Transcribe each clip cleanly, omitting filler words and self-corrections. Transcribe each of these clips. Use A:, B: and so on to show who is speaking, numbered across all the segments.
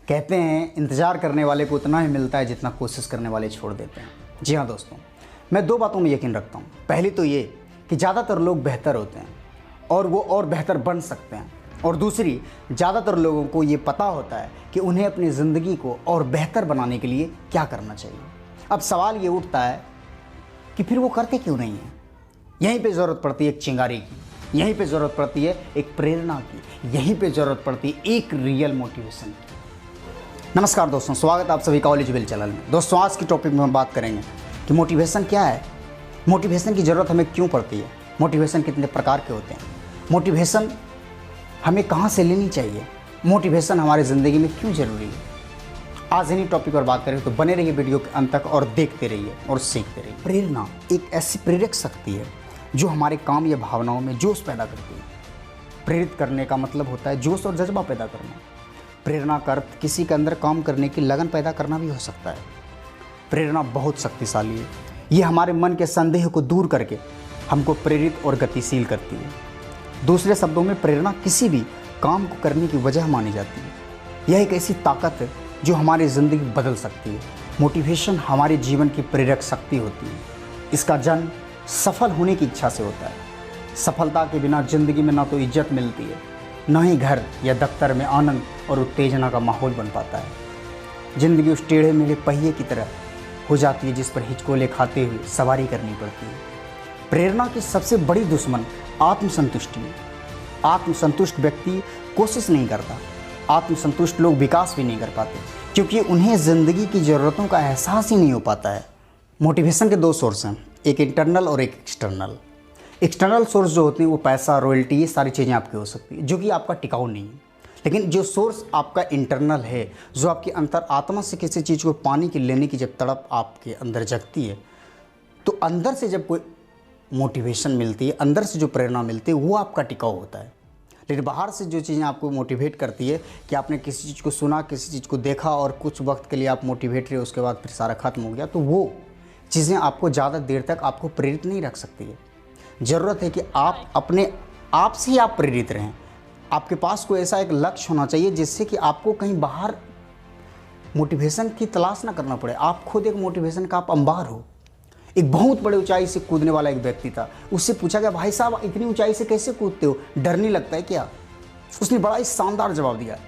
A: कहते हैं इंतज़ार करने वाले को उतना ही मिलता है जितना कोशिश करने वाले छोड़ देते हैं। जी हाँ दोस्तों, मैं दो बातों में यकीन रखता हूँ। पहली तो ये कि ज़्यादातर लोग बेहतर होते हैं और वो और बेहतर बन सकते हैं, और दूसरी, ज़्यादातर लोगों को ये पता होता है कि उन्हें अपनी ज़िंदगी को और बेहतर बनाने के लिए क्या करना चाहिए। अब सवाल ये उठता है कि फिर वो करते क्यों नहीं हैं। यहीं पे ज़रूरत पड़ती है एक चिंगारी की, यहीं पे ज़रूरत पड़ती है एक प्रेरणा की, यहीं पे ज़रूरत पड़ती है एक रियल मोटिवेशन की। नमस्कार दोस्तों, स्वागत है आप सभी का एलिजिबल चैनल में। दोस्तों, आज की टॉपिक में हम बात करेंगे कि मोटिवेशन क्या है, मोटिवेशन की ज़रूरत हमें क्यों पड़ती है, मोटिवेशन कितने प्रकार के होते हैं, मोटिवेशन हमें कहाँ से लेनी चाहिए, मोटिवेशन हमारी ज़िंदगी में क्यों ज़रूरी है। आज इन्हीं टॉपिक पर बात करें तो बने रहिए वीडियो के अंत तक और देखते रहिए और सीखते रहिए। प्रेरणा एक ऐसी प्रेरक शक्ति है जो हमारे काम या भावनाओं में जोश पैदा करती है। प्रेरित करने का मतलब होता है जोश और जज्बा पैदा करना। प्रेरणा का अर्थ किसी के अंदर काम करने की लगन पैदा करना भी हो सकता है। प्रेरणा बहुत शक्तिशाली है। ये हमारे मन के संदेह को दूर करके हमको प्रेरित और गतिशील करती है। दूसरे शब्दों में, प्रेरणा किसी भी काम को करने की वजह मानी जाती है। यह एक ऐसी ताकत है जो हमारी ज़िंदगी बदल सकती है। मोटिवेशन हमारे जीवन की प्रेरक शक्ति होती है। इसका जन्म सफल होने की इच्छा से होता है। सफलता के बिना ज़िंदगी में ना तो इज्जत मिलती है, न ही घर या दफ्तर में आनंद और उत्तेजना का माहौल बन पाता है। ज़िंदगी उस टेढ़े मेढ़े पहिए की तरह हो जाती है जिस पर हिचकोले खाते हुए सवारी करनी पड़ती है। प्रेरणा की सबसे बड़ी दुश्मन आत्मसंतुष्टि है। आत्मसंतुष्ट व्यक्ति कोशिश नहीं करता। आत्मसंतुष्ट लोग विकास भी नहीं कर पाते क्योंकि उन्हें ज़िंदगी की ज़रूरतों का एहसास ही नहीं हो पाता है। मोटिवेशन के दो सोर्स हैं, एक इंटरनल और एक एक्सटर्नल। एक्सटर्नल सोर्स जो होते हैं वो पैसा, रॉयल्टी, ये सारी चीज़ें आपकी हो सकती है जो कि आपका टिकाऊ नहीं है। लेकिन जो सोर्स आपका इंटरनल है, जो आपकी अंतर आत्मा से किसी चीज़ को पाने की लेने की जब तड़प आपके अंदर जगती है, तो अंदर से जब कोई मोटिवेशन मिलती है, अंदर से जो प्रेरणा मिलती है, वो आपका टिकाऊ होता है। लेकिन बाहर से जो चीज़ें आपको मोटिवेट करती है कि आपने किसी चीज़ को सुना, किसी चीज़ को देखा और कुछ वक्त के लिए आप मोटिवेट रहे, उसके बाद फिर सारा खत्म हो गया, तो वो चीज़ें आपको ज़्यादा देर तक आपको प्रेरित नहीं रख सकती है। ज़रूरत है कि आप अपने आप से ही आप प्रेरित रहें। आपके पास कोई ऐसा एक लक्ष्य होना चाहिए जिससे कि आपको कहीं बाहर मोटिवेशन की तलाश ना करना पड़े। आप खुद एक मोटिवेशन का आप अंबार हो। एक बहुत बड़े ऊंचाई से कूदने वाला एक व्यक्ति था। उससे पूछा गया, भाई साहब इतनी ऊंचाई से कैसे कूदते हो, डर नहीं लगता है क्या? उसने बड़ा ही शानदार जवाब दिया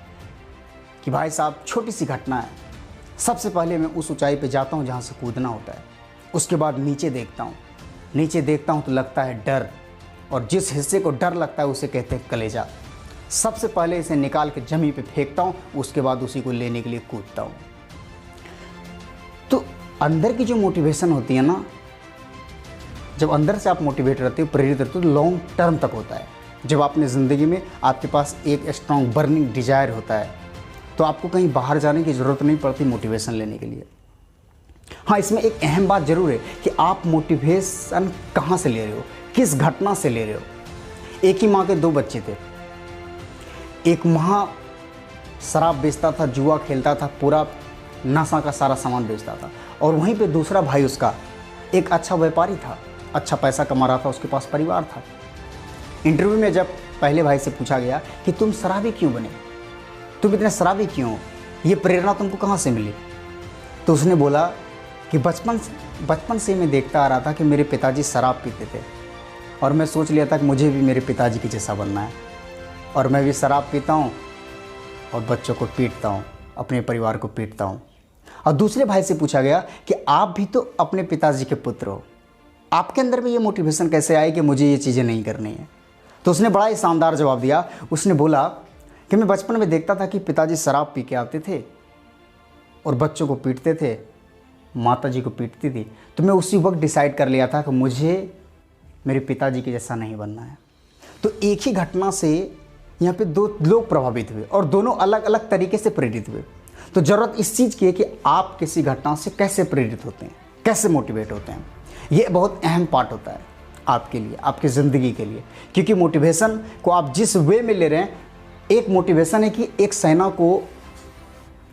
A: कि भाई साहब, छोटी सी घटना है। सबसे पहले मैं उस ऊंचाई पे जाता हूँ जहाँ से कूदना होता है। उसके बाद नीचे देखता हूँ। नीचे देखता हूँ तो लगता है डर, और जिस हिस्से को डर लगता है उसे कहते हैं कलेजा। सबसे पहले इसे निकाल के जमीन पे फेंकता हूँ, उसके बाद उसी को लेने के लिए कूदता हूँ। तो अंदर की जो मोटिवेशन होती है ना, जब अंदर से आप मोटिवेट रहते हो, प्रेरित रहते हो, तो लॉन्ग टर्म तक होता है। जब अपनी ज़िंदगी में आपके पास एक स्ट्रॉन्ग बर्निंग डिजायर होता है तो आपको कहीं बाहर जाने की ज़रूरत नहीं पड़ती मोटिवेशन लेने के लिए। हाँ, इसमें एक अहम बात ज़रूर है कि आप मोटिवेशन कहाँ से ले रहे हो, किस घटना से ले रहे हो। एक ही माँ के दो बच्चे थे। एक माँ शराब बेचता था, जुआ खेलता था, पूरा नशा का सारा सामान बेचता था, और वहीं पे दूसरा भाई उसका एक अच्छा व्यापारी था, अच्छा पैसा कमा रहा था, उसके पास परिवार था। इंटरव्यू में जब पहले भाई से पूछा गया कि तुम शराबी क्यों बने, तुम इतने शराबी क्यों हो, ये प्रेरणा तुमको कहाँ से मिली? तो उसने बोला कि बचपन से मैं देखता आ रहा था कि मेरे पिताजी शराब पीते थे, और मैं सोच लिया था कि मुझे भी मेरे पिताजी की जैसा बनना है, और मैं भी शराब पीता हूँ और बच्चों को पीटता हूँ, अपने परिवार को पीटता हूँ। और दूसरे भाई से पूछा गया कि आप भी तो अपने पिताजी के पुत्र हो, आपके अंदर भी ये मोटिवेशन कैसे आए कि मुझे ये चीज़ें नहीं करनी है? तो उसने बड़ा ही शानदार जवाब दिया। उसने बोला कि मैं बचपन में देखता था कि पिताजी शराब पी के आते थे और बच्चों को पीटते थे, माता जी को पीटती थी, तो मैं उसी वक्त डिसाइड कर लिया था कि मुझे मेरे पिताजी के जैसा नहीं बनना है। तो एक ही घटना से यहाँ पे दो लोग प्रभावित हुए और दोनों अलग अलग तरीके से प्रेरित हुए। तो ज़रूरत इस चीज़ की है कि आप किसी घटना से कैसे प्रेरित होते हैं, कैसे मोटिवेट होते हैं। ये बहुत अहम पार्ट होता है आपके लिए, आपकी ज़िंदगी के लिए, क्योंकि मोटिवेशन को आप जिस वे में ले रहे हैं, एक मोटिवेशन है कि एक सेना को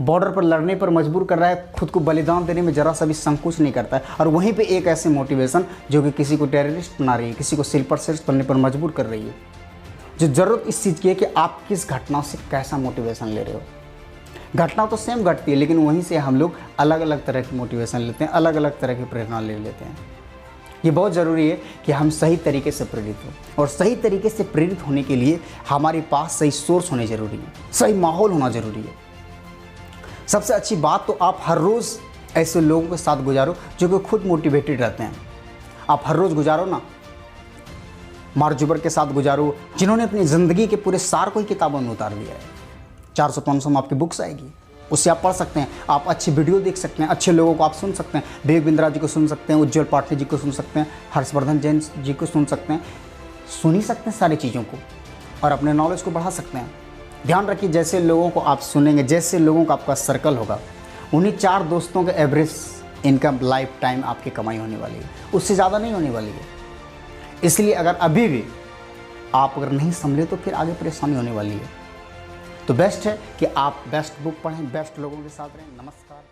A: बॉर्डर पर लड़ने पर मजबूर कर रहा है, खुद को बलिदान देने में ज़रा सा भी संकोच नहीं करता है, और वहीं पे एक ऐसे मोटिवेशन जो कि किसी को टेररिस्ट बना रही है, किसी को सिर पर सिर बनने पर मजबूर कर रही है। जो ज़रूरत इस चीज़ की है कि आप किस घटना से कैसा मोटिवेशन ले रहे हो। घटना तो सेम घटती है, लेकिन वहीं से हम लोग अलग अलग तरह की मोटिवेशन लेते हैं, अलग अलग तरह की प्रेरणा ले लेते हैं। ये बहुत ज़रूरी है कि हम सही तरीके से प्रेरित हों, और सही तरीके से प्रेरित होने के लिए हमारे पास सही सोर्स होने ज़रूरी है, सही माहौल होना ज़रूरी है। सबसे अच्छी बात तो आप हर रोज़ ऐसे लोगों के साथ गुजारो जो कि खुद मोटिवेटेड रहते हैं। आप हर रोज़ गुजारो ना, मार्क जुकर के साथ गुजारो, जिन्होंने अपनी ज़िंदगी के पूरे सार को ही किताबों में उतार दिया है। 400-500 में आपकी बुक्स आएगी, उससे आप पढ़ सकते हैं, आप अच्छी वीडियो देख सकते हैं, अच्छे लोगों को आप सुन सकते हैं, विवेक बिंद्रा जी को सुन सकते हैं, उज्ज्वल पाठक जी को सुन सकते हैं, हर्षवर्धन जैन जी को सुन सकते हैं, सुन ही सकते हैं सारी चीज़ों को, और अपने नॉलेज को बढ़ा सकते हैं। ध्यान रखिए, जैसे लोगों को आप सुनेंगे, जैसे लोगों का आपका सर्कल होगा, उन्हीं 4 दोस्तों के एवरेज इनकम लाइफ टाइम आपकी कमाई होने वाली है, उससे ज़्यादा नहीं होने वाली है। इसलिए अगर अभी भी आप अगर नहीं संभले तो फिर आगे परेशानी होने वाली है। तो बेस्ट है कि आप बेस्ट बुक पढ़ें, बेस्ट लोगों के साथ रहें। नमस्कार।